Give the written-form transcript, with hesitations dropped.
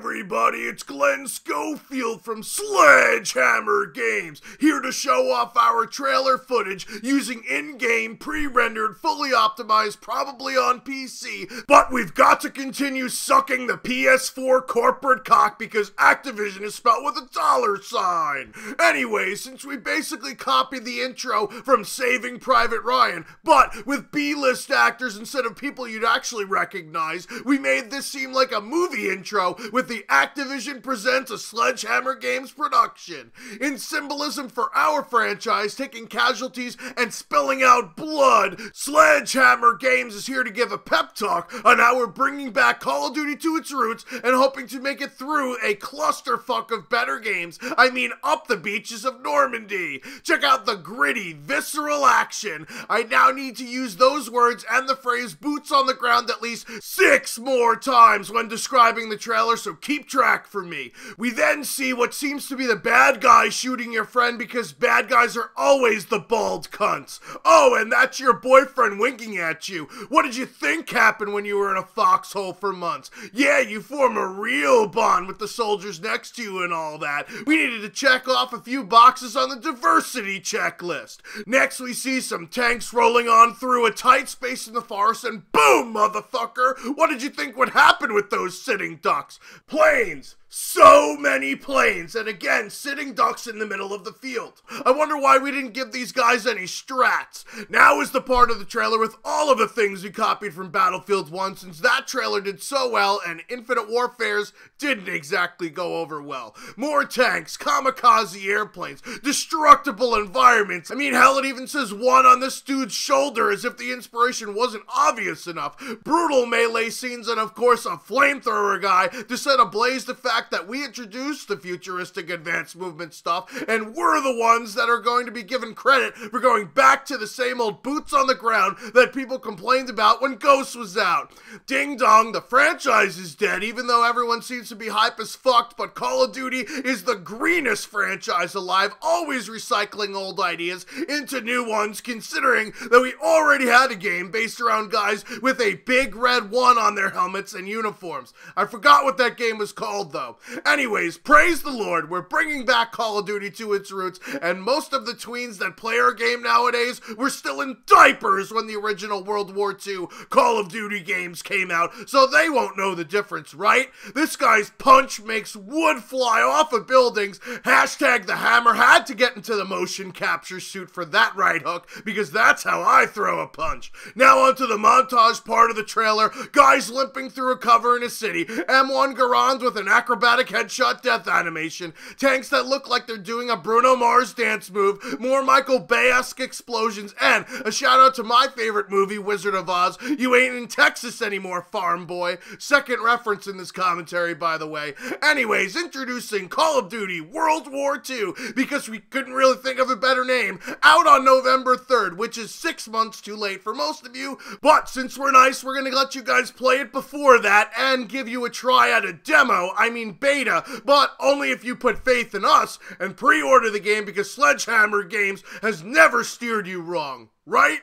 everybody, it's Glenn Schofield from Sledgehammer Games, here to show off our trailer footage using in-game, pre-rendered, fully optimized, probably on PC, but we've got to continue sucking the PS4 corporate cock because Activision is spelled with a $sign. Anyway, since we basically copied the intro from Saving Private Ryan, but with B-list actors instead of people you'd actually recognize, we made this seem like a movie intro with the Activision Presents a Sledgehammer Games production. In symbolism for our franchise taking casualties and spilling out blood, Sledgehammer Games is here to give a pep talk on how we're bringing back Call of Duty to its roots and hoping to make it through a clusterfuck of better games, I mean up the beaches of Normandy. Check out the gritty, visceral action. I now need to use those words and the phrase boots on the ground at least 6 more times when describing the trailer, so keep track for me. We then see what seems to be the bad guy shooting your friend because bad guys are always the bald cunts. Oh, and that's your boyfriend winking at you. What did you think happened when you were in a foxhole for months? Yeah, you form a real bond with the soldiers next to you and all that. We needed to check off a few boxes on the diversity checklist. Next, we see some tanks rolling on through a tight space in the forest and boom, motherfucker! What did you think would happen with those sitting ducks? Planes! So many planes, and again, sitting ducks in the middle of the field. I wonder why we didn't give these guys any strats. Now is the part of the trailer with all of the things we copied from Battlefield 1, since that trailer did so well and Infinite Warfare's didn't exactly go over well. More tanks, kamikaze airplanes, destructible environments. I mean, hell, it even says one on this dude's shoulder as if the inspiration wasn't obvious enough. Brutal melee scenes and of course a flamethrower guy to set ablaze the fact that we introduced the futuristic advanced movement stuff, and we're the ones that are going to be given credit for going back to the same old boots on the ground that people complained about when Ghost was out. Ding dong, the franchise is dead, even though everyone seems to be hype as fucked, but Call of Duty is the greenest franchise alive, always recycling old ideas into new ones, considering that we already had a game based around guys with a big red 1 on their helmets and uniforms. I forgot what that game was called though. Anyways, praise the Lord, we're bringing back Call of Duty to its roots, and most of the tweens that play our game nowadays were still in diapers when the original World War II Call of Duty games came out, so they won't know the difference, right? This guy's punch makes wood fly off of buildings. Hashtag the hammer had to get into the motion capture suit for that right hook, because that's how I throw a punch. Now onto the montage part of the trailer. Guys limping through a cover in a city, M1 Garand with an acrobatic headshot death animation, tanks that look like they're doing a Bruno Mars dance move, more Michael Bay-esque explosions, and a shout out to my favorite movie, Wizard of Oz. You ain't in Texas anymore, farm boy. Second reference in this commentary, by the way. Anyways, introducing Call of Duty World War II, because we couldn't really think of a better name, out on November 3rd, which is 6 months too late for most of you, but since we're nice, we're gonna let you guys play it before that and give you a try at a demo, I mean beta, but only if you put faith in us and pre-order the game because Sledgehammer Games has never steered you wrong, right?